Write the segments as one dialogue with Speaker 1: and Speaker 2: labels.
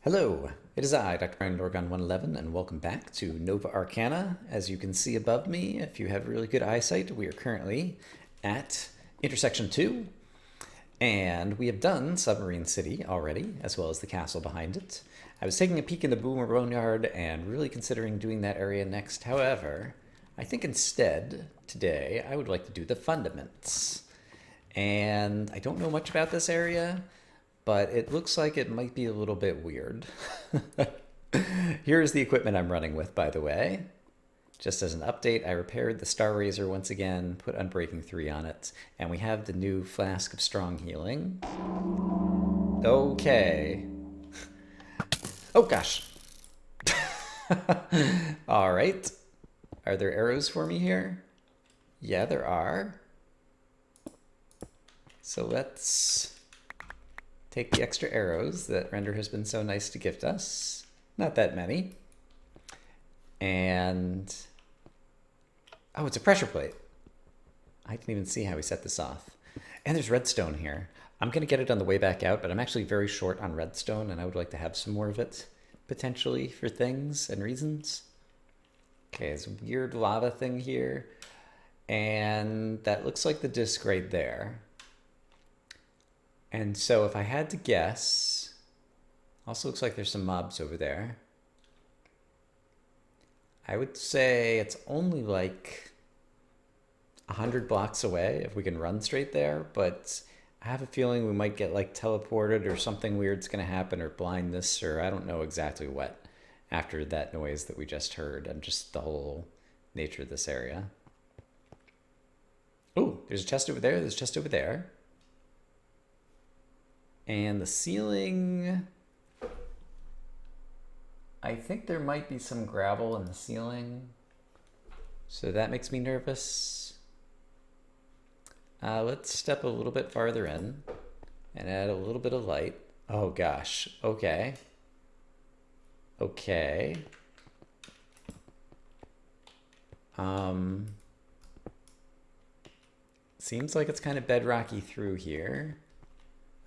Speaker 1: Hello, it is I, Dr. Ryan Dorgon 111, and welcome back to Nova Arcana. As you can see above me, if you have really good eyesight, we are currently at intersection 2, and we have done Submarine City already, as well as the castle behind it. I was taking a peek in the Boomer Boneyard and really considering doing that area next. However, I think instead, today, I would like to do the Fundaments. And I don't know much about this area, but it looks like it might be a little bit weird. Here's the equipment I'm running with, by the way. Just as an update, I repaired the Star Razor once again, put Unbreaking 3 on it, and we have the new Flask of Strong Healing. Okay. Oh gosh. All right. Are there arrows for me here? Yeah, there are. So let's take the extra arrows that Render has been so nice to gift us. Not that many. And, oh, it's a pressure plate. I didn't even see how we set this off. And there's redstone here. I'm gonna get it on the way back out, but I'm actually very short on redstone and I would like to have some more of it, potentially, for things and reasons. Okay, there's a weird lava thing here. And that looks like the disc right there. And so if I had to guess, also looks like there's some mobs over there. I would say it's only like 100 blocks away if we can run straight there, but I have a feeling we might get like teleported or something weird's gonna happen, or blindness, or I don't know exactly what, after that noise that we just heard and just the whole nature of this area. Oh, there's a chest over there, there's a chest over there. And the ceiling, I think there might be some gravel in the ceiling, so that makes me nervous. Let's step a little bit farther in and add a little bit of light. Oh gosh, okay. Okay. Seems like it's kind of bedrocky through here.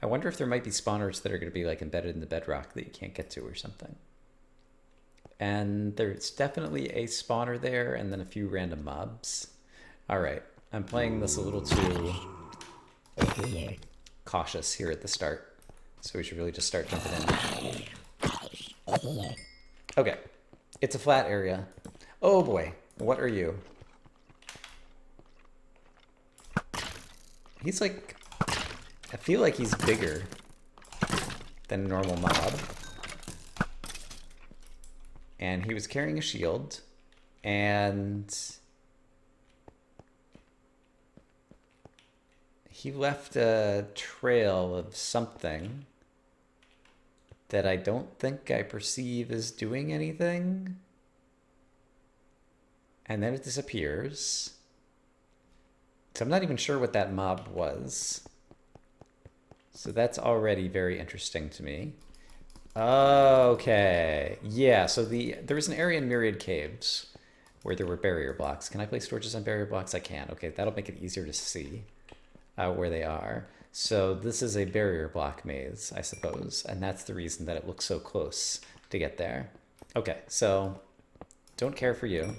Speaker 1: I wonder if there might be spawners that are going to be like embedded in the bedrock that you can't get to or something. And there's definitely a spawner there and then a few random mobs. All right, I'm playing this a little too cautious here at the start. So we should really just start jumping in. Okay, it's a flat area. Oh boy, what are you? He's like, I feel like he's bigger than a normal mob. And he was carrying a shield, and he left a trail of something that I don't think I perceive as doing anything. And then it disappears. So I'm not even sure what that mob was. So that's already very interesting to me. Okay, yeah, so there was an area in Myriad Caves where there were barrier blocks. Can I place torches on barrier blocks? I can. Okay, that'll make it easier to see where they are. So this is a barrier block maze, I suppose, and that's the reason that it looks so close to get there. Okay, so don't care for you.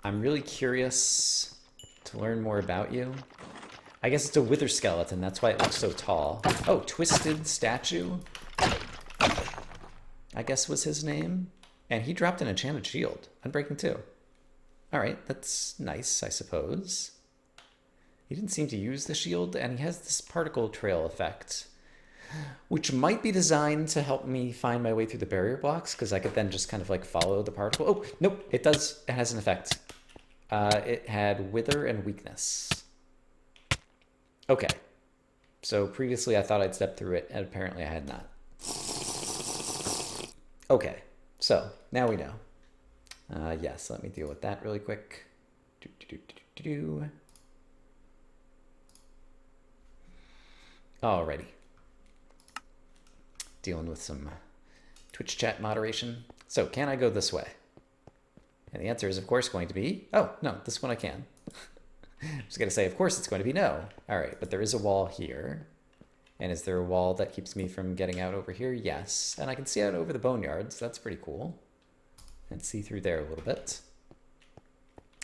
Speaker 1: I'm really curious to learn more about you. I guess it's a wither skeleton, that's why it looks so tall. Oh, Twisted Statue, I guess was his name. And he dropped an enchanted shield, Unbreaking 2. All right, that's nice, I suppose. He didn't seem to use the shield, and he has this particle trail effect, which might be designed to help me find my way through the barrier blocks, because I could then just kind of like follow the particle. Oh, nope, it does, it has an effect. It had Wither and Weakness. Okay, so previously I thought I'd step through it, and apparently I had not. Okay, so now we know. Yes, let me deal with that really quick. Alrighty. Dealing with some Twitch chat moderation. So can I go this way? And the answer is, of course, going to be, oh, no, this one I can. I was going to say, of course, it's going to be no. All right, but there is a wall here. And is there a wall that keeps me from getting out over here? Yes. And I can see out over the boneyards. That's pretty cool. And see through there a little bit.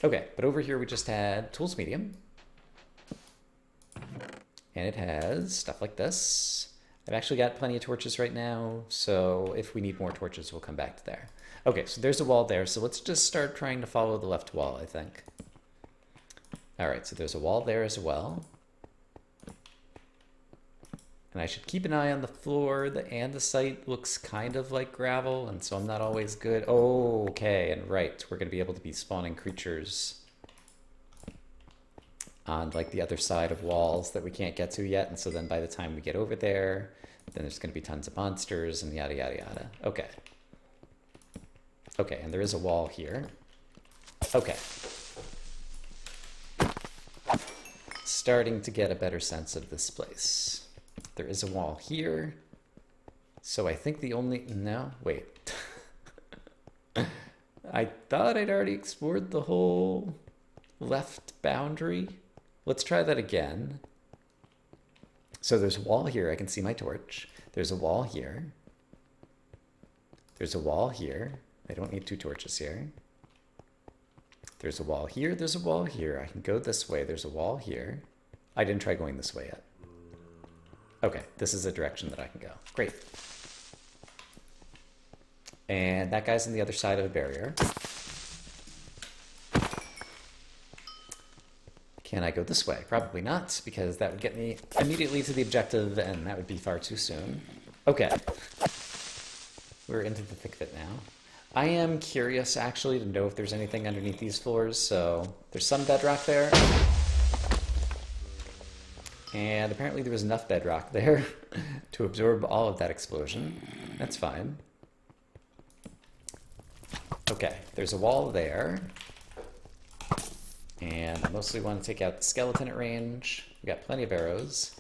Speaker 1: Okay, but over here we just had tools medium. And it has stuff like this. I've actually got plenty of torches right now, so if we need more torches, we'll come back to there. Okay, so there's a wall there, so let's just start trying to follow the left wall, I think. All right, so there's a wall there as well. And I should keep an eye on the floor. The andesite looks kind of like gravel, and so I'm not always good. Oh, okay, and right, we're going to be able to be spawning creatures on like the other side of walls that we can't get to yet. And so then by the time we get over there, then there's going to be tons of monsters and yada, yada, yada. Okay. Okay, and there is a wall here. Okay. Starting to get a better sense of this place. There is a wall here. So I think the only... No, wait. I thought I'd already explored the whole left boundary. Let's try that again. So there's a wall here. I can see my torch. There's a wall here. There's a wall here. I don't need two torches here. There's a wall here. There's a wall here. I can go this way. There's a wall here. I didn't try going this way yet. Okay, this is a direction that I can go. Great. And that guy's on the other side of the barrier. Can I go this way? Probably not, because that would get me immediately to the objective, and that would be far too soon. Okay. We're into the thick of it now. I am curious, actually, to know if there's anything underneath these floors, so there's some bedrock there. And apparently there was enough bedrock there to absorb all of that explosion. That's fine. Okay, there's a wall there. And I mostly want to take out the skeleton at range. We got plenty of arrows.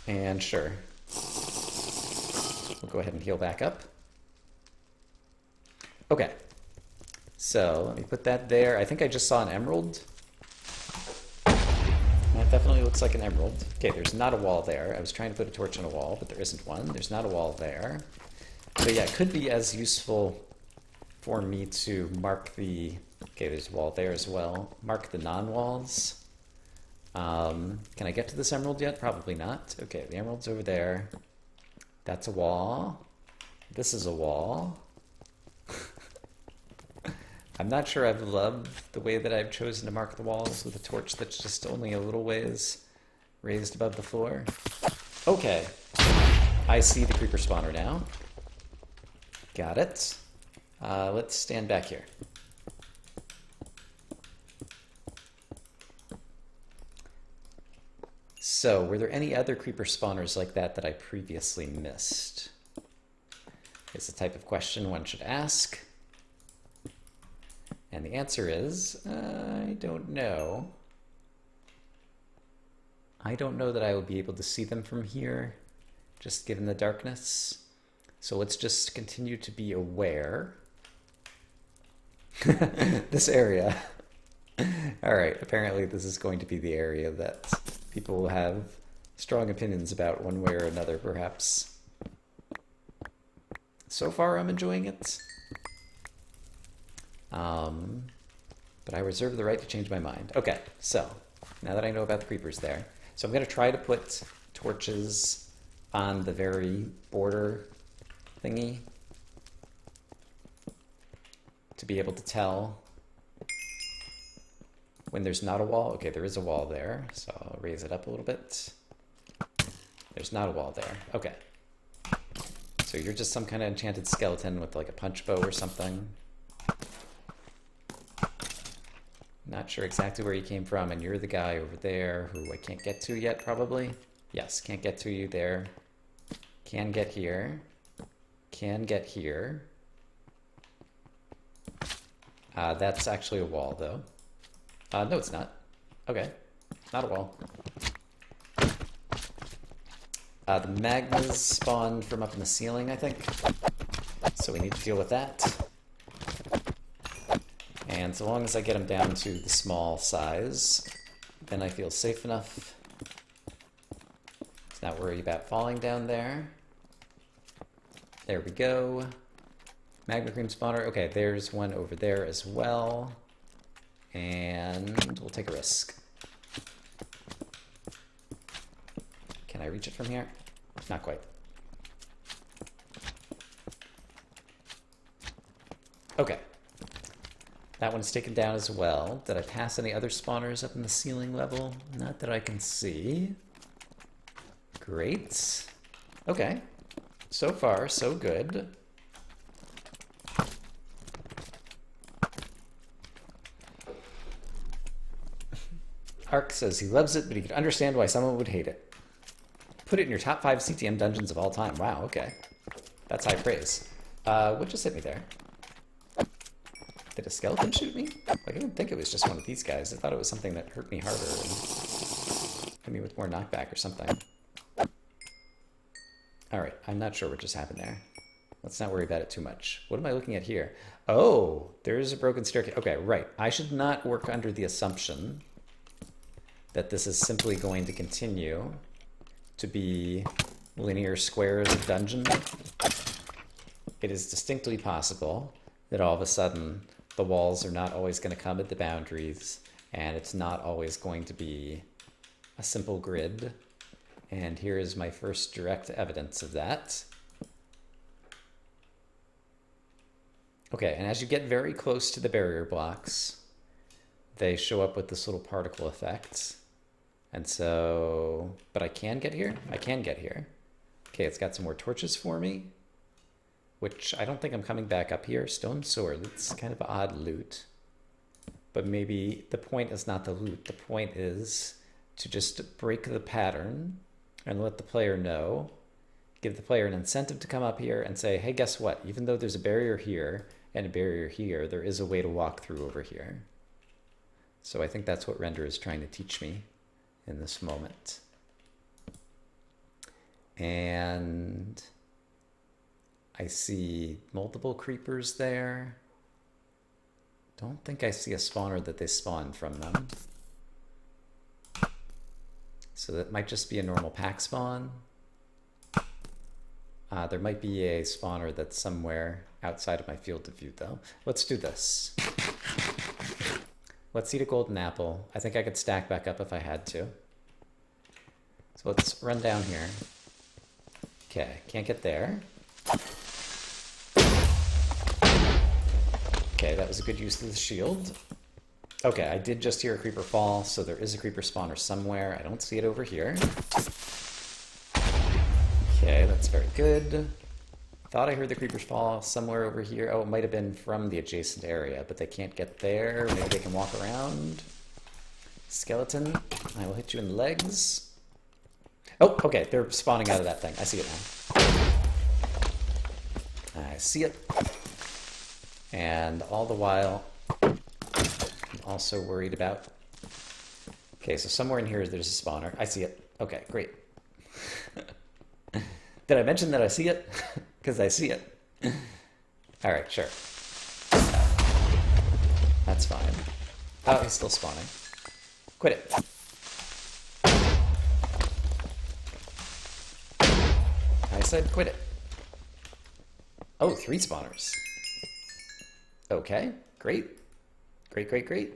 Speaker 1: And sure. We'll go ahead and heal back up. Okay. So let me put that there. I think I just saw an emerald. That definitely looks like an emerald. Okay, there's not a wall there. I was trying to put a torch on a wall, but there isn't one. There's not a wall there. So yeah, it could be as useful for me to mark the... Okay, there's a wall there as well. Mark the non-walls. Can I get to this emerald yet? Probably not. Okay, the emerald's over there. That's a wall. This is a wall. I'm not sure I've loved the way that I've chosen to mark the walls with a torch that's just only a little ways raised above the floor. Okay, I see the creeper spawner now. Got it. Let's stand back here. So, were there any other creeper spawners like that that I previously missed? It's the type of question one should ask. And the answer is, I don't know. I don't know that I will be able to see them from here, just given the darkness. So let's just continue to be aware. This area. All right, apparently this is going to be the area that people will have strong opinions about one way or another, perhaps. So far, I'm enjoying it. But I reserve the right to change my mind. Okay, so now that I know about the creepers there, so I'm going to try to put torches on the very border thingy to be able to tell when there's not a wall. Okay, there is a wall there, so I'll raise it up a little bit. There's not a wall there. Okay. So you're just some kind of enchanted skeleton with like a punch bow or something. Not sure exactly where you came from, and you're the guy over there who I can't get to yet, probably. Yes, can't get to you there. Can get here. Can get here. That's actually a wall, though. No, it's not. Okay, not a wall. The magmas spawned from up in the ceiling, I think. So we need to deal with that. And so long as I get them down to the small size, then I feel safe enough to not worry about falling down there. There we go. Magma cream spawner. Okay, there's one over there as well. And we'll take a risk. Can I reach it from here? Not quite. Okay. That one's taken down as well. Did I pass any other spawners up in the ceiling level? Not that I can see. Great. Okay. So far, so good. Ark says he loves it, but he could understand why someone would hate it. Put it in your top 5 CTM dungeons of all time. Wow, okay. That's high praise. What just hit me there? Did a skeleton shoot me? Like, I didn't think it was just one of these guys. I thought it was something that hurt me harder and hit me with more knockback or something. Alright, I'm not sure what just happened there. Let's not worry about it too much. What am I looking at here? Oh, there is a broken staircase. Okay, right. I should not work under the assumption that this is simply going to continue to be linear squares of dungeon. It is distinctly possible that all of a sudden the walls are not always going to come at the boundaries, and it's not always going to be a simple grid. And here is my first direct evidence of that. Okay, and as you get very close to the barrier blocks, they show up with this little particle effect. And so, but I can get here? I can get here. Okay, it's got some more torches for me, which I don't think I'm coming back up here. Stone sword, it's kind of odd loot. But maybe the point is not the loot. The point is to just break the pattern and let the player know, give the player an incentive to come up here and say, hey, guess what? Even though there's a barrier here and a barrier here, there is a way to walk through over here. So I think that's what Render is trying to teach me in this moment. And I see multiple creepers there. Don't think I see a spawner that they spawn from them. So that might just be a normal pack spawn. There might be a spawner that's somewhere outside of my field of view though. Let's do this. Let's eat a golden apple. I think I could stack back up if I had to. So let's run down here. Okay, can't get there. Okay, that was a good use of the shield. Okay, I did just hear a creeper fall, so there is a creeper spawner somewhere. I don't see it over here. Okay, that's very good. Thought I heard the creepers fall somewhere over here. Oh, it might have been from the adjacent area, but they can't get there. Maybe they can walk around. Skeleton, I will hit you in the legs. Oh, okay, they're spawning out of that thing. I see it now. I see it. And all the while, I'm also worried about... Okay, so somewhere in here there's a spawner. I see it. Okay, great. Did I mention that I see it? Because I see it. All right, sure. That's fine. Oh, he's still spawning. Quit it. I said quit it. Oh, 3 spawners. Okay, great. Great, great, great.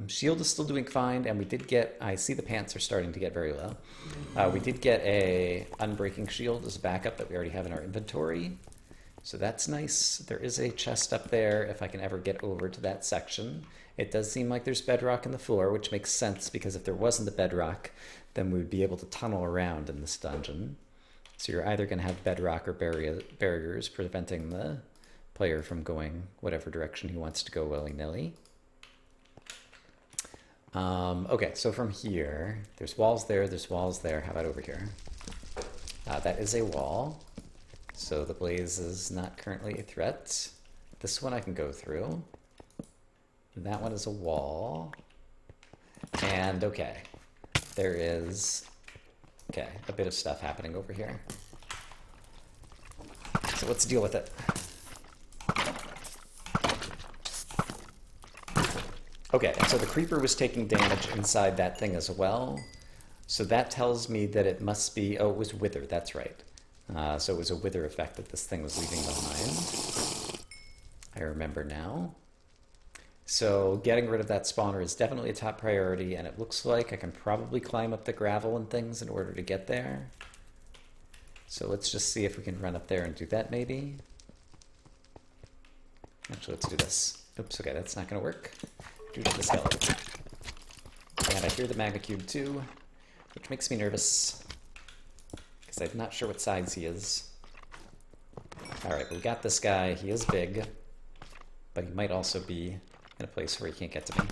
Speaker 1: Shield is still doing fine, and we did get, I see the pants are starting to get very low. We did get a unbreaking shield as a backup that we already have in our inventory. So that's nice. There is a chest up there if I can ever get over to that section. It does seem like there's bedrock in the floor, which makes sense because if there wasn't the bedrock, then we would be able to tunnel around in this dungeon. So you're either going to have bedrock or barriers preventing the player from going whatever direction he wants to go willy-nilly. Okay, so from here, there's walls there, there's walls there. How about over here? That is a wall, so the blaze is not currently a threat. This one I can go through. That one is a wall. And okay, there is, okay, a bit of stuff happening over here. So let's deal with it. Okay, so the creeper was taking damage inside that thing as well. So that tells me that it must be... Oh, it was wither, that's right. So it was a wither effect that this thing was leaving behind. I remember now. So getting rid of that spawner is definitely a top priority, and it looks like I can probably climb up the gravel and things in order to get there. So let's just see if we can run up there and do that maybe. Actually, let's do this. Oops, okay, that's not going to work. Due to the skeleton. And I hear the magma cube too, which makes me nervous, because I'm not sure what size he is. Alright, we got this guy. He is big, but he might also be in a place where he can't get to me.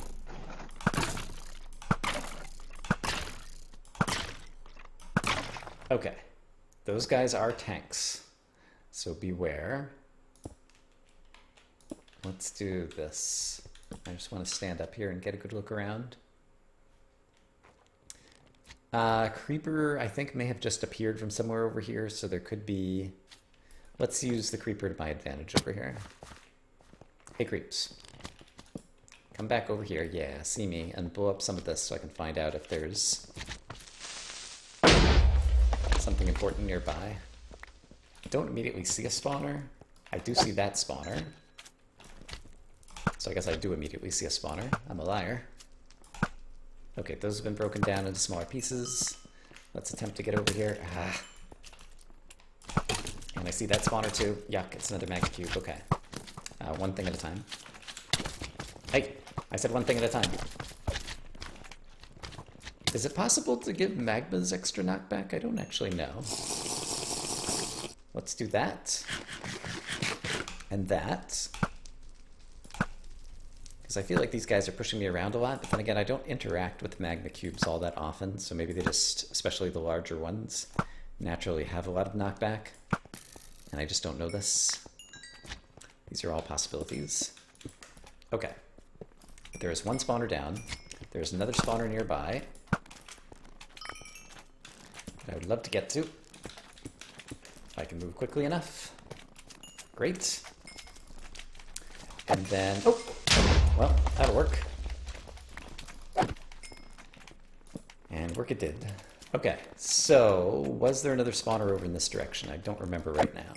Speaker 1: Okay, those guys are tanks, so beware. Let's do this. I just want to stand up here and get a good look around. Creeper, I think, may have just appeared from somewhere over here, so there could be... Let's use the creeper to my advantage over here. Hey, creeps. Come back over here, yeah, see me, and blow up some of this so I can find out if there's something important nearby. I don't immediately see a spawner. I do see that spawner. So I guess I do immediately see a spawner. I'm a liar. Okay, those have been broken down into smaller pieces. Let's attempt to get over here. Ah. And I see that spawner too. Yuck, it's another magma cube. Okay. One thing at a time. Hey, I said one thing at a time. Is it possible to give magmas extra knockback? I don't actually know. Let's do that. And that. Because I feel like these guys are pushing me around a lot, but then again, I don't interact with magma cubes all that often, so maybe they just, especially the larger ones, naturally have a lot of knockback, and I just don't know this. These are all possibilities. Okay. There is one spawner down. There's another spawner nearby that I would love to get to. If I can move quickly enough. Great. And then... Oh! Well, that'll work. And work it did. Okay, so was there another spawner over in this direction? I don't remember right now.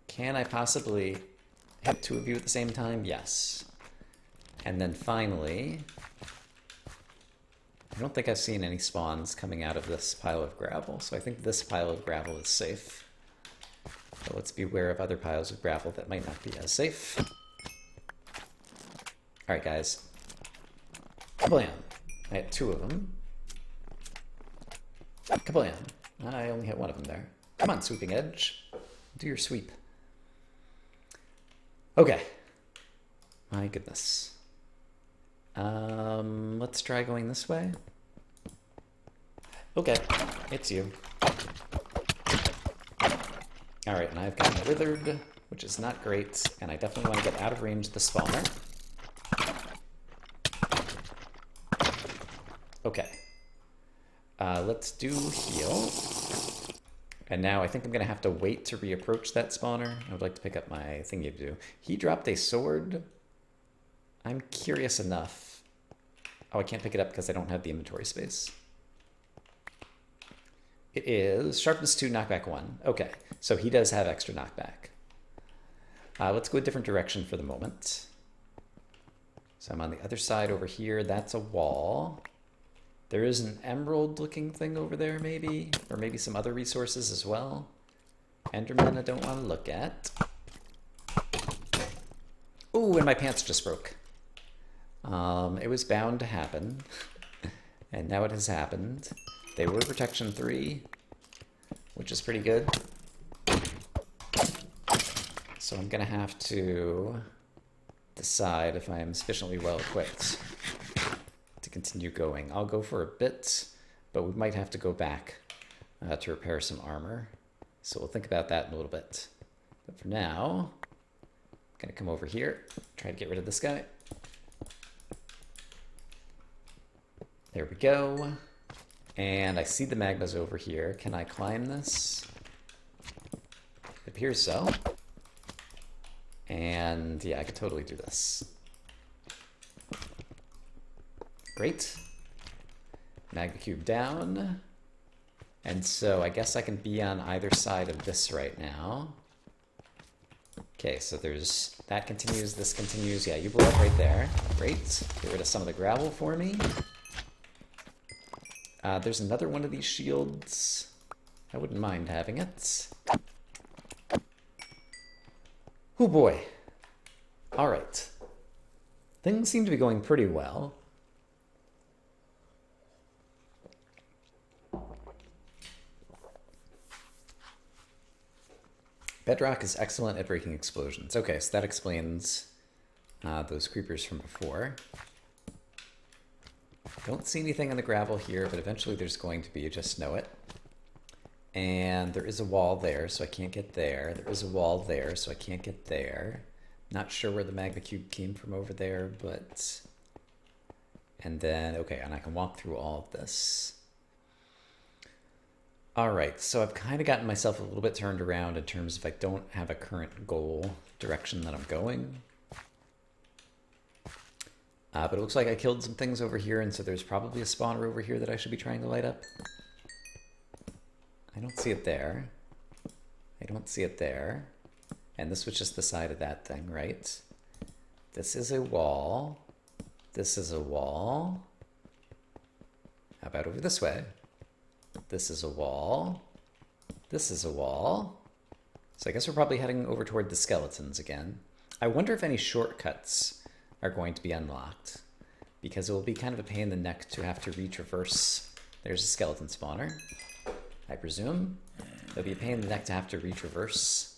Speaker 1: Can I possibly hit two of you at the same time? Yes. And then finally, I don't think I've seen any spawns coming out of this pile of gravel, so I think this pile of gravel is safe. So let's beware of other piles of gravel that might not be as safe. Alright, guys. Kablam! I had two of them. Kablam! I only hit one of them there. Come on, sweeping edge. Do your sweep. Okay. My goodness. Let's try going this way. Okay, it's you. Alright, and I've gotten withered, which is not great, and I definitely want to get out of range of the spawner. Okay. Let's do heal. And now I think I'm going to have to wait to reapproach that spawner. I would like to pick up my thingy to do. He dropped a sword. I'm curious enough. Oh, I can't pick it up because I don't have the inventory space. It is sharpness 2, knockback 1. Okay, so he does have extra knockback. Let's go a different direction for the moment. So I'm on the other side over here. That's a wall. There is an emerald-looking thing over there, maybe? Or maybe some other resources as well. Enderman I don't want to look at. Ooh, and my pants just broke. It was bound to happen. And now it has happened. They were protection 3, which is pretty good. So I'm going to have to decide if I am sufficiently well equipped to continue going. I'll go for a bit, but we might have to go back to repair some armor. So we'll think about that in a little bit. But for now, I'm going to come over here, try to get rid of this guy. There we go. And I see the magmas over here. Can I climb this? It appears so. And yeah, I could totally do this. Great. Magma cube down. And so I guess I can be on either side of this right now. Okay, so there's, that continues, this continues. Yeah, you blew up right there. Great. Get rid of some of the gravel for me. There's another one of these shields. I wouldn't mind having it. Oh boy. All right. Things seem to be going pretty well. Bedrock is excellent at breaking explosions. Okay, so that explains those creepers from before. Don't see anything on the gravel here, but eventually there's going to be, you just know it. And there is a wall there, so I can't get there. There is a wall there, so I can't get there. Not sure where the magma cube came from over there, but... And then, okay, and I can walk through all of this. All right, so I've kind of gotten myself a little bit turned around in terms of I don't have a current goal direction that I'm going. But it looks like I killed some things over here, and so there's probably a spawner over here that I should be trying to light up. I don't see it there. I don't see it there. And this was just the side of that thing, right? This is a wall. This is a wall. How about over this way? This is a wall. This is a wall. So I guess we're probably heading over toward the skeletons again. I wonder if any shortcuts are going to be unlocked, because it will be kind of a pain in the neck to have to retraverse. There's a skeleton spawner, I presume. It'll be a pain in the neck to have to retraverse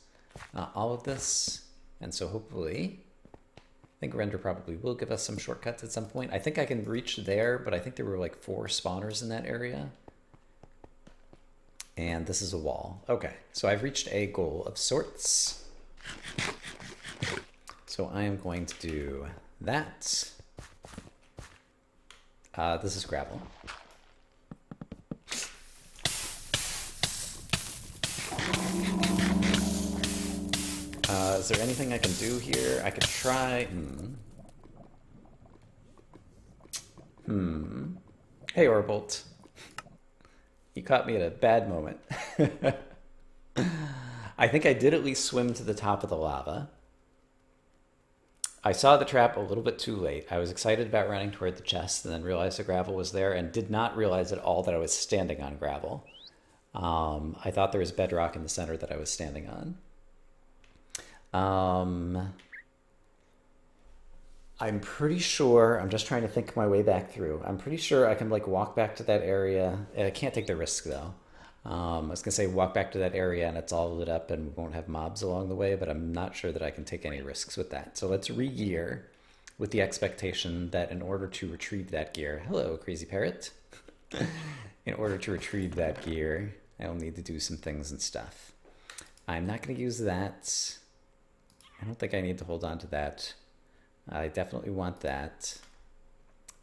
Speaker 1: all of this. And so hopefully, I think Render probably will give us some shortcuts at some point. I think I can reach there, but I think there were like 4 spawners in that area. And this is a wall. Okay, so I've reached a goal of sorts. So I am going to do that. This is gravel. Is there anything I can do here? I could try... Hey, Orbolt. You caught me at a bad moment. I think I did at least swim to the top of the lava. I saw the trap a little bit too late. I was excited about running toward the chest and then realized the gravel was there and did not realize at all that I was standing on gravel. I thought there was bedrock in the center that I was standing on. I'm pretty sure, I'm just trying to think my way back through. I'm pretty sure I can like walk back to that area. I can't take the risk though. I was gonna say walk back to that area and it's all lit up and we won't have mobs along the way, but I'm not sure that I can take any risks with that. So let's re-gear with the expectation that in order to retrieve that gear, hello, crazy parrot. In order to retrieve that gear, I'll need to do some things and stuff. I'm not gonna use that. I don't think I need to hold on to that. I definitely want that.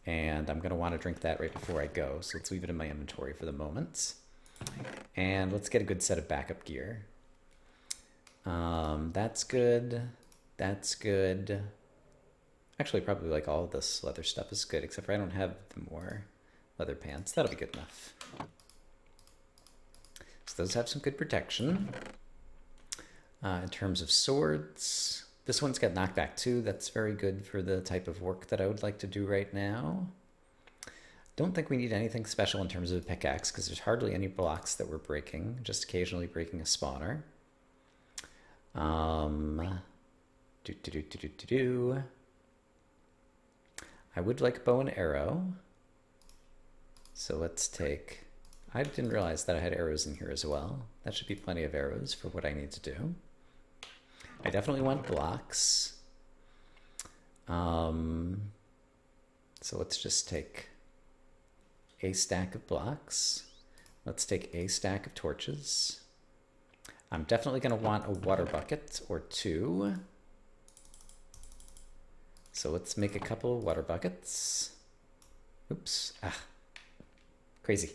Speaker 1: And I'm gonna want to drink that right before I go. So let's leave it in my inventory for the moment. And let's get a good set of backup gear. That's good. That's good. Actually, probably like all of this leather stuff is good, except for I don't have the more leather pants. That'll be good enough. So those have some good protection. In terms of swords, this one's got knockback too. That's very good for the type of work that I would like to do right now. Don't think we need anything special in terms of a pickaxe because there's hardly any blocks that we're breaking, just occasionally breaking a spawner. I would like bow and arrow. So let's take, I didn't realize that I had arrows in here as well. That should be plenty of arrows for what I need to do. I definitely want blocks. So let's just take a stack of blocks. Let's take a stack of torches. I'm definitely going to want a water bucket or 2. So let's make a couple of water buckets. Oops. Crazy.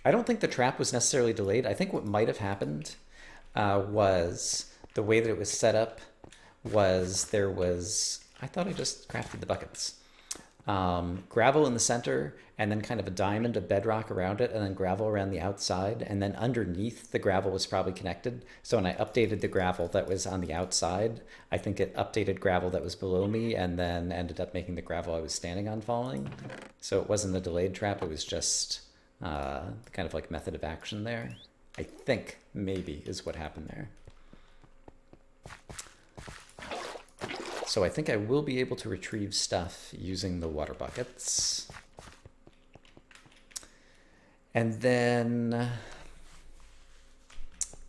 Speaker 1: I don't think the trap was necessarily delayed. I think what might have happened was the way that it was set up was I thought I just crafted the buckets. Gravel in the center, and then kind of a diamond of bedrock around it, and then gravel around the outside, and then underneath the gravel was probably connected. So when I updated the gravel that was on the outside, I think it updated gravel that was below me, and then ended up making the gravel I was standing on falling. So it wasn't a delayed trap, it was just kind of like method of action there. I think maybe is what happened there. So I think I will be able to retrieve stuff using the water buckets. And then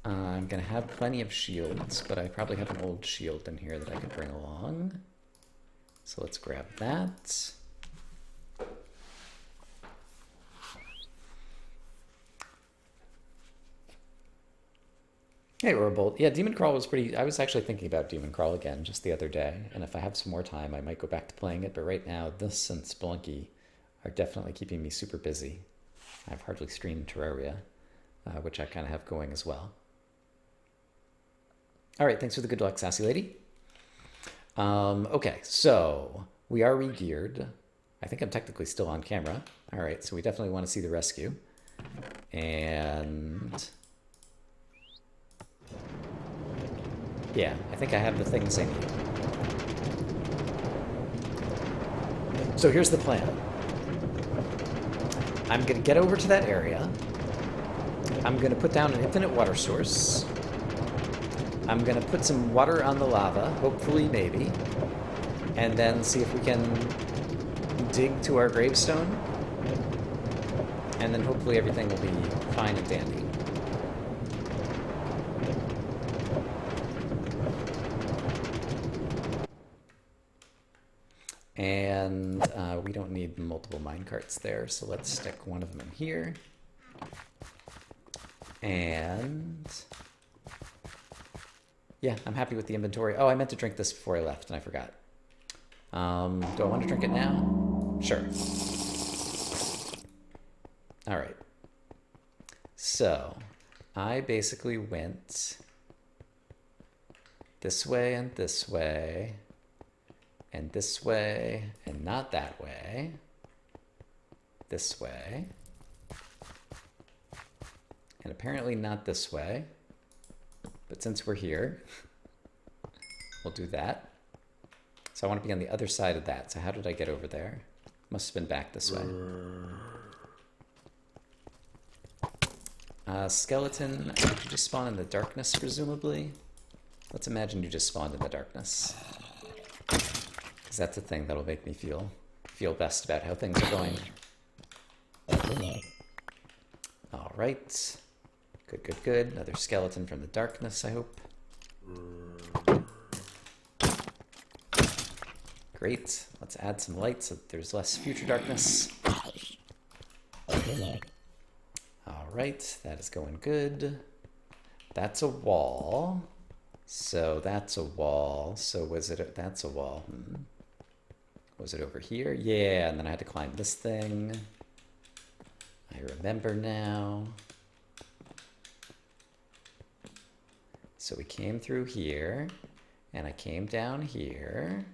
Speaker 1: I'm going to have plenty of shields, but I probably have an old shield in here that I could bring along. So let's grab that. Hey, Robolt. Yeah, Demon Crawl was pretty... I was actually thinking about Demon Crawl again just the other day, and if I have some more time, I might go back to playing it, but right now, this and Spelunky are definitely keeping me super busy. I've hardly streamed Terraria, which I kind of have going as well. All right, thanks for the good luck, Sassy Lady. Okay, so we are re-geared. I think I'm technically still on camera. All right, so we definitely want to see the rescue. And... yeah, I think I have the things I need. So here's the plan. I'm going to get over to that area. I'm going to put down an infinite water source. I'm going to put some water on the lava, hopefully, maybe. And then see if we can dig to our gravestone. And then hopefully everything will be fine and dandy. And we don't need multiple minecarts there, so let's stick one of them in here. And yeah, I'm happy with the inventory. Oh, I meant to drink this before I left and I forgot. Do I want to drink it now? Sure. All right. So I basically went this way and this way. And this way, and not that way. This way. And apparently not this way. But since we're here, we'll do that. So I want to be on the other side of that. So how did I get over there? Must have been back this way. Skeleton, did you just spawn in the darkness, presumably? Let's imagine you just spawned in the darkness. Because that's the thing that'll make me feel best about how things are going. All right. Good, good, good. Another skeleton from the darkness, I hope. Great. Let's add some light so that there's less future darkness. All right. That is going good. That's a wall. So that's a wall. So was it... that's a wall. Was it over here? Yeah, and then I had to climb this thing. I remember now. So we came through here, and I came down here.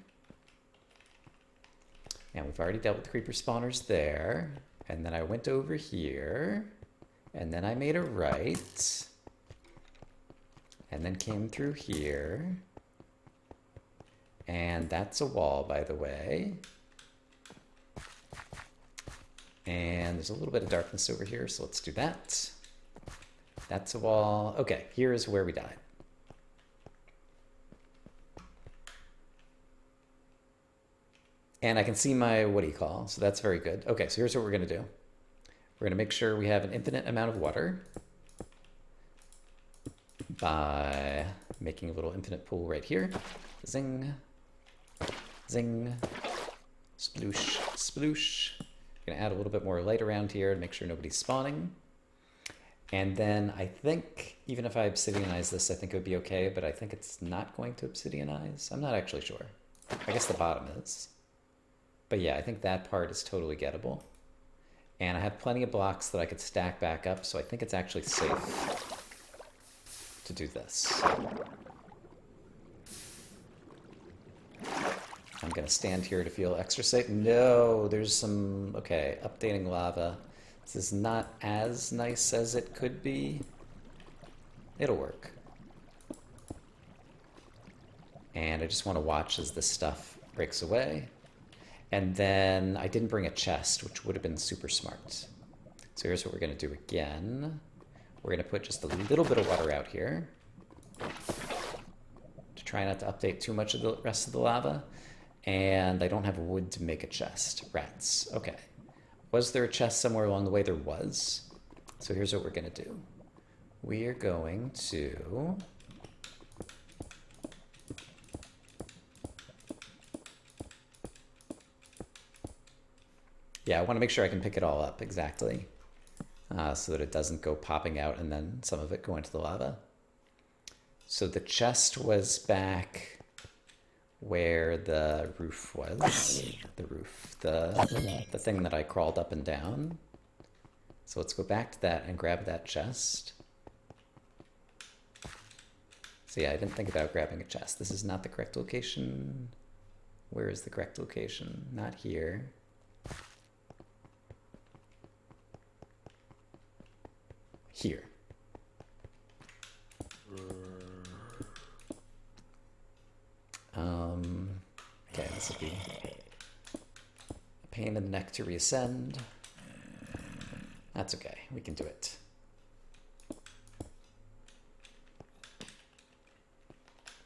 Speaker 1: And we've already dealt with the creeper spawners there. And then I went over here, and then I made a right. And then came through here. And that's a wall, by the way. And there's a little bit of darkness over here, so let's do that. That's a wall. Okay, here is where we died. And I can see my what do you call, so that's very good. Okay, so here's what we're going to do. We're going to make sure we have an infinite amount of water by making a little infinite pool right here. Zing. Zing. Sploosh. Sploosh. I'm going to add a little bit more light around here to make sure nobody's spawning. And then I think, even if I obsidianize this, I think it would be okay, but I think it's not going to obsidianize. I'm not actually sure. I guess the bottom is. But yeah, I think that part is totally gettable. And I have plenty of blocks that I could stack back up, so I think it's actually safe to do this. I'm gonna stand here to feel extra safe. No, there's some, okay, updating lava. This is not as nice as it could be. It'll work. And I just want to watch as this stuff breaks away. And then I didn't bring a chest, which would have been super smart. So here's what we're going to do again. We're going to put just a little bit of water out here to try not to update too much of the rest of the lava. And I don't have wood to make a chest. Rats. Okay. Was there a chest somewhere along the way? There was. So here's what we're going to do. We are going to... Yeah, I want to make sure I can pick it all up exactly so that it doesn't go popping out and then some of it go into the lava. So the chest was back where the roof was. The roof, the thing that I crawled up and down. So let's go back to that and grab that chest. So yeah, I didn't think about grabbing a chest. This is not the correct location. Where is the correct location? Not here. Here. Okay, this will be a pain in the neck to reascend. That's okay, we can do it.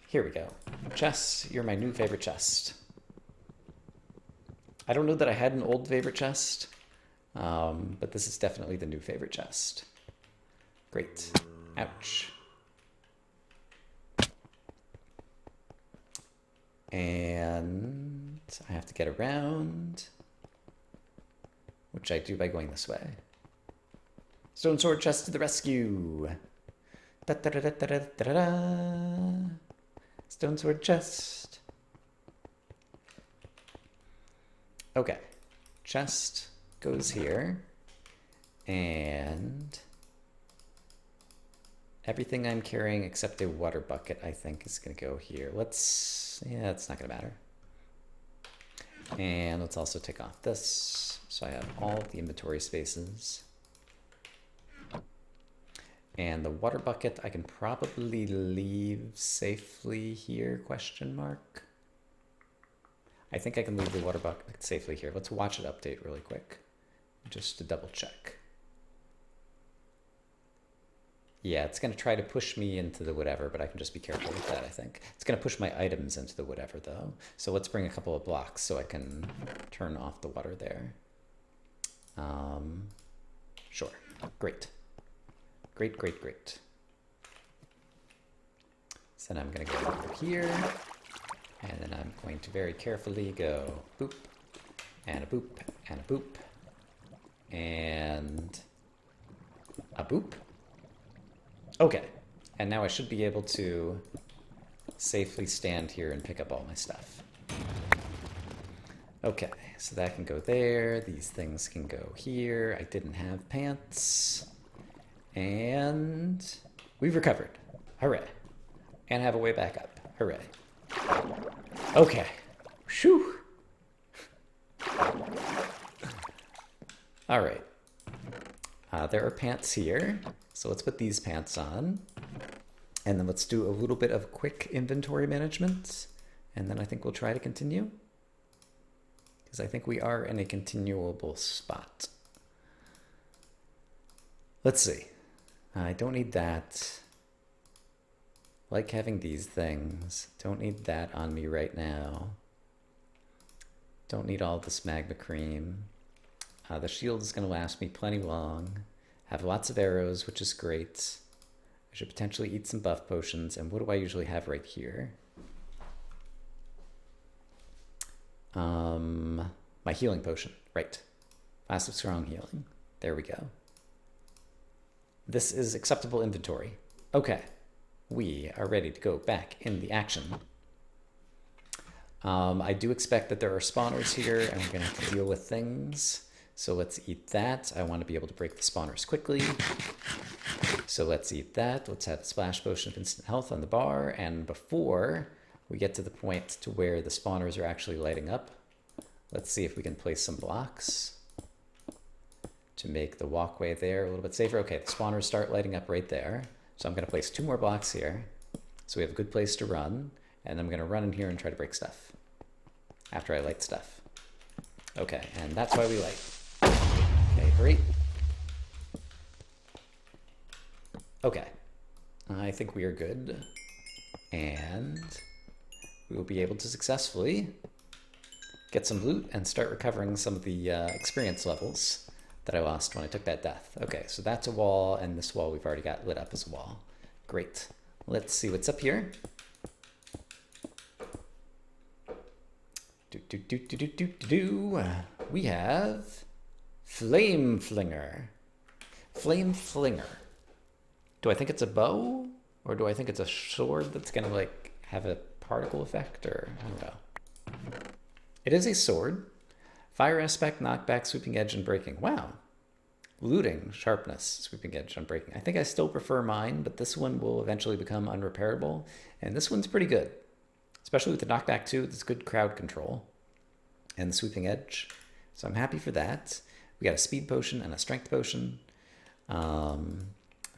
Speaker 1: Here we go. Chest, you're my new favorite chest. I don't know that I had an old favorite chest, but this is definitely the new favorite chest. Great. Ouch. And I have to get around, which I do by going this way. Stone sword chest to the rescue. Da, da, da, da, da, da, da, da. Stone sword chest. Okay. Chest goes here. And everything I'm carrying except a water bucket, I think, is going to go here. Yeah, it's not going to matter. And let's also take off this. So I have all the inventory spaces. And the water bucket I can probably leave safely here, question mark. I think I can leave the water bucket safely here. Let's watch it update really quick, just to double check. Yeah, it's going to try to push me into the whatever, but I can just be careful with that, I think. It's going to push my items into the whatever, though. So let's bring a couple of blocks so I can turn off the water there. Sure. Great. Great, great, great. So then I'm going to go over here, and then I'm going to very carefully go boop, and a boop, and a boop, and a boop. Okay, and now I should be able to safely stand here and pick up all my stuff. Okay, so that can go there. These things can go here. I didn't have pants. And we've recovered. Hooray. And have a way back up. Hooray. Okay. Shoo. All right. There are pants here. So let's put these pants on. And then let's do a little bit of quick inventory management. And then I think we'll try to continue. Because I think we are in a continuable spot. Let's see. I don't need that. Like having these things. Don't need that on me right now. Don't need all this magma cream. The shield is going to last me plenty long. Have lots of arrows, which is great. I should potentially eat some buff potions. And what do I usually have right here? My healing potion. Right. Fast of strong healing. There we go. This is acceptable inventory. Okay, we are ready to go back in the action. I do expect that there are spawners here and we're gonna have to deal with things. So let's eat that. I want to be able to break the spawners quickly. So let's eat that. Let's have a splash potion of instant health on the bar. And before we get to the point to where the spawners are actually lighting up. Let's see if we can place some blocks to make the walkway there a little bit safer. Okay, the spawners start lighting up right there. So I'm going to place 2 more blocks here so we have a good place to run. And I'm going to run in here and try to break stuff after I light stuff. Okay, and that's why we light. Okay, great. Okay, I think we are good. And we will be able to successfully get some loot and start recovering some of the experience levels that I lost when I took that death. Okay, so that's a wall, and this wall we've already got lit up as a wall. Great. Let's see what's up here. We have Flame Flinger. Flame Flinger. Do I think it's a bow? Or do I think it's a sword that's gonna like have a particle effect? Or I don't know. It is a sword. Fire aspect, knockback, sweeping edge, and breaking. Wow. Looting, sharpness, sweeping edge, and breaking. I think I still prefer mine, but this one will eventually become unrepairable. And this one's pretty good. Especially with the knockback too. It's good crowd control. And the sweeping edge. So I'm happy for that. We got a speed potion and a strength potion. I'm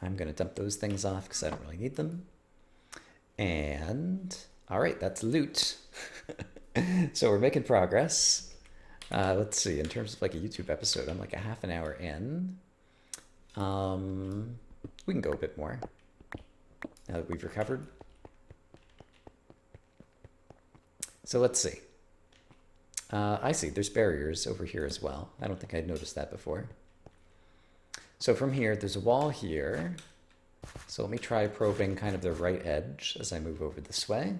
Speaker 1: going to dump those things off because I don't really need them. And, all right, that's loot. So we're making progress. Let's see, in terms of like a YouTube episode, I'm like a half an hour in. We can go a bit more now that we've recovered. So let's see. I see, there's barriers over here as well. I don't think I'd noticed that before. So from here, there's a wall here. So let me try probing kind of the right edge as I move over this way.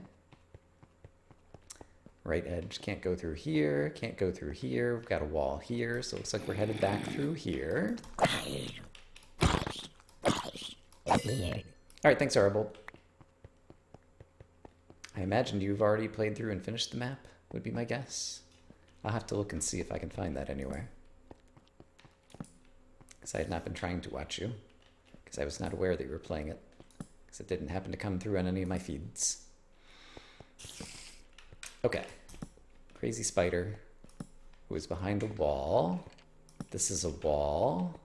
Speaker 1: Right edge can't go through here, can't go through here. We've got a wall here, so it looks like we're headed back through here. All right, thanks, Arbold. I imagined you've already played through and finished the map, would be my guess. I'll have to look and see if I can find that anywhere. Because I had not been trying to watch you. Because I was not aware that you were playing it. Because it didn't happen to come through on any of my feeds. Okay. Crazy spider who is behind a wall. This is a wall.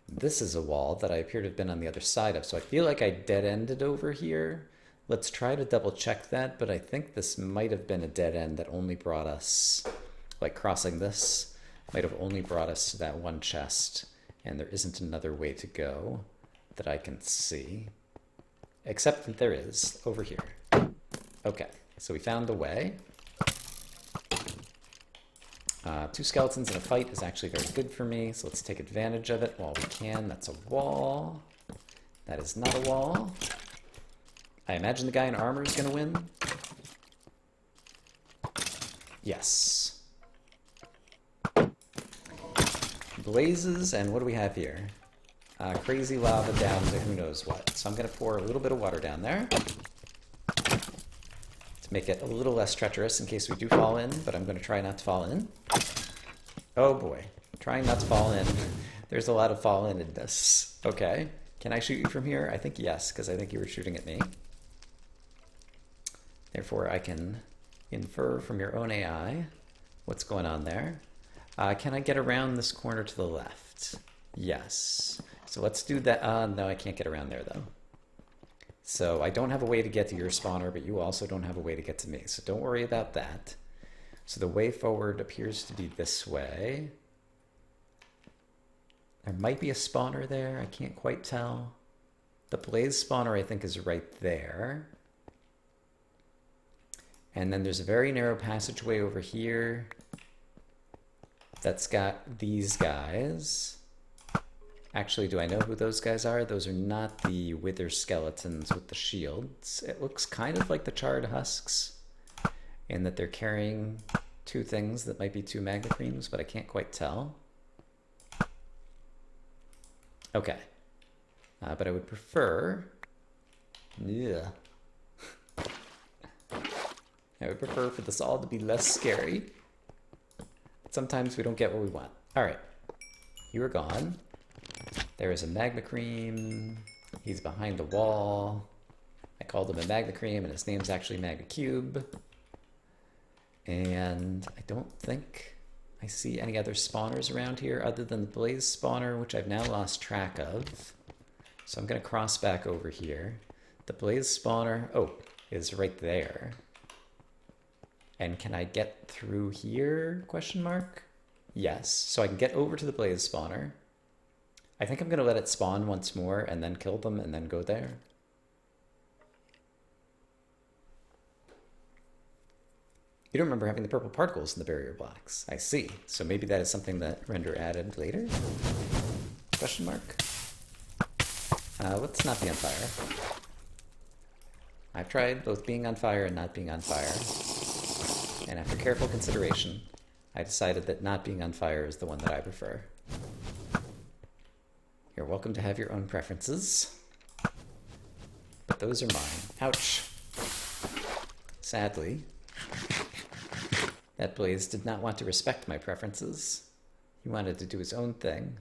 Speaker 1: This is a wall that I appear to have been on the other side of. So I feel like I dead-ended over here. Let's try to double check that, but I think this might have been a dead end that only brought us, like crossing this, might have only brought us to that one chest, and there isn't another way to go that I can see. Except that there is, over here. Okay, so we found the way. 2 skeletons in a fight is actually very good for me, so let's take advantage of it while we can. That's a wall. That is not a wall. I imagine the guy in armor is going to win. Yes. Blazes, and what do we have here? Crazy lava down to who knows what. So I'm going to pour a little bit of water down there to make it a little less treacherous in case we do fall in, but I'm going to try not to fall in. Oh boy, trying not to fall in. There's a lot of fall in this. Okay, can I shoot you from here? I think yes, because I think you were shooting at me. Therefore, I can infer from your own AI what's going on there. Can I get around this corner to the left? Yes. So let's do that. No, I can't get around there, though. So I don't have a way to get to your spawner, but you also don't have a way to get to me. So don't worry about that. So the way forward appears to be this way. There might be a spawner there. I can't quite tell. The blaze spawner, I think, is right there. And then there's a very narrow passageway over here that's got these guys. Actually, do I know who those guys are? Those are not the wither skeletons with the shields. It looks kind of like the charred husks in that they're carrying 2 things that might be 2 magma creams, but I can't quite tell. Okay. But I would prefer... Yeah. I would prefer for this all to be less scary. But sometimes we don't get what we want. Alright. You are gone. There is a magma cream. He's behind the wall. I called him a Magma Cream, and his name's actually Magma Cube. And I don't think I see any other spawners around here other than the Blaze spawner, which I've now lost track of. So I'm going to cross back over here. The Blaze spawner, oh, is right there. And can I get through here, question mark? Yes, so I can get over to the Blaze spawner. I think I'm going to let it spawn once more and then kill them and then go there. You don't remember having the purple particles in the barrier blocks. I see. So maybe that is something that Render added later? Question mark. Let's not be on fire. I've tried both being on fire and not being on fire. And after careful consideration, I decided that not being on fire is the one that I prefer. You're welcome to have your own preferences. But those are mine. Ouch. Sadly, that Blaze did not want to respect my preferences. He wanted to do his own thing.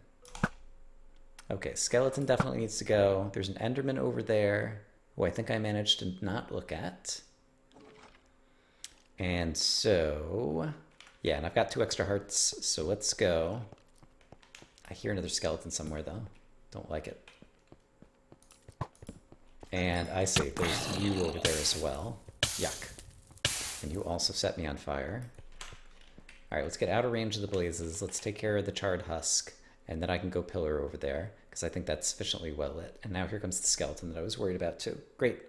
Speaker 1: Okay, skeleton definitely needs to go. There's an Enderman over there, who I think I managed to not look at. And so, yeah, and I've got 2 extra hearts, so let's go. I hear another skeleton somewhere, though. Don't like it. And I see, there's you over there as well. Yuck. And you also set me on fire. All right, let's get out of range of the blazes. Let's take care of the charred husk, and then I can go pillar over there, because I think that's sufficiently well lit. And now here comes the skeleton that I was worried about too. Great.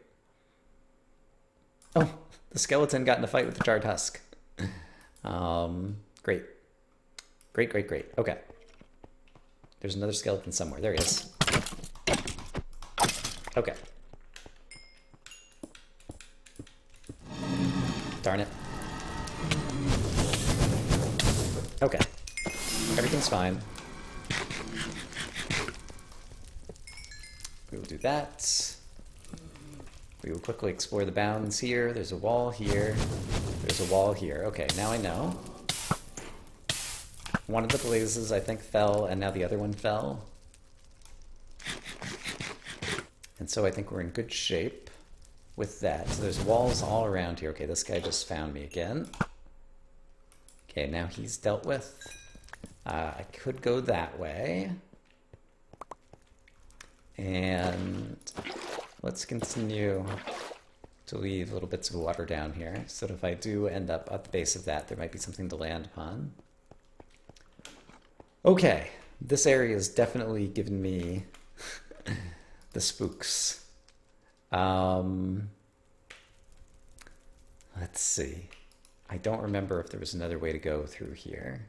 Speaker 1: Oh, the skeleton got in a fight with the charred husk. Great. Great, great, great. Okay. There's another skeleton somewhere. There he is. Okay. Darn it. Okay. Everything's fine. We will do that. We will quickly explore the bounds here. There's a wall here. There's a wall here. Okay, now I know. One of the blazes, I think, fell, and now the other one fell. And so I think we're in good shape with that. So there's walls all around here. Okay, this guy just found me again. Okay, now he's dealt with. I could go that way. And let's continue to leave little bits of water down here, so that if I do end up at the base of that, there might be something to land upon. Okay, this area has definitely given me the spooks. Let's see. I don't remember if there was another way to go through here.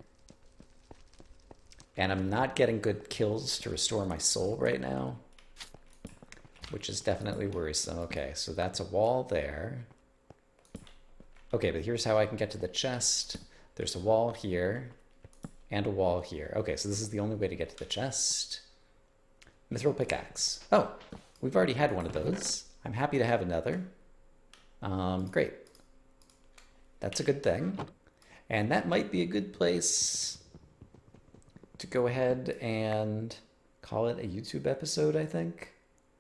Speaker 1: And I'm not getting good kills to restore my soul right now, which is definitely worrisome. Okay, so that's a wall there. Okay, but here's how I can get to the chest. There's a wall here and a wall here. Okay, so this is the only way to get to the chest. Mithril pickaxe. Oh, we've already had one of those. I'm happy to have another. Great. That's a good thing. And that might be a good place to go ahead and call it a YouTube episode, I think.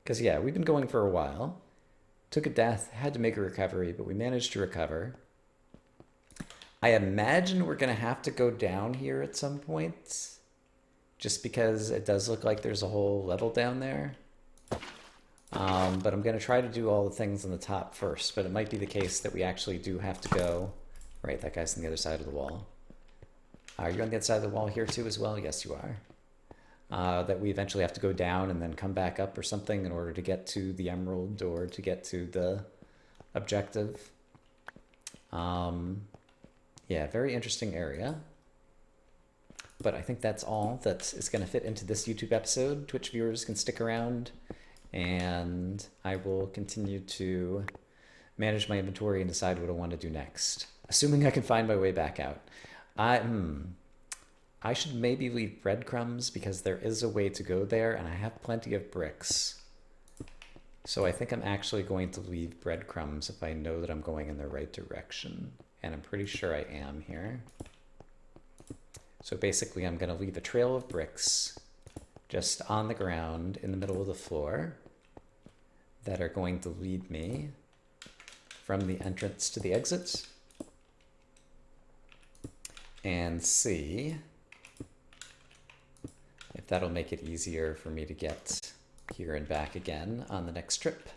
Speaker 1: Because, yeah, we've been going for a while. Took a death, had to make a recovery, but we managed to recover. I imagine we're going to have to go down here at some point, just because it does look like there's a whole level down there. But I'm going to try to do all the things on the top first, but it might be the case that we actually do have to go... Right, that guy's on the other side of the wall. Are you on the other side of the wall here too as well? Yes, you are. That we eventually have to go down and then come back up or something in order to get to the emerald or to get to the objective. Yeah, very interesting area. But I think that's all that is going to fit into this YouTube episode. Twitch viewers can stick around, and I will continue to manage my inventory and decide what I want to do next. Assuming I can find my way back out. I should maybe leave breadcrumbs because there is a way to go there, and I have plenty of bricks. So I think I'm actually going to leave breadcrumbs if I know that I'm going in the right direction. And I'm pretty sure I am here. So basically I'm going to leave a trail of bricks just on the ground in the middle of the floor. that are going to lead me from the entrance to the exits, and see if that'll make it easier for me to get here and back again on the next trip.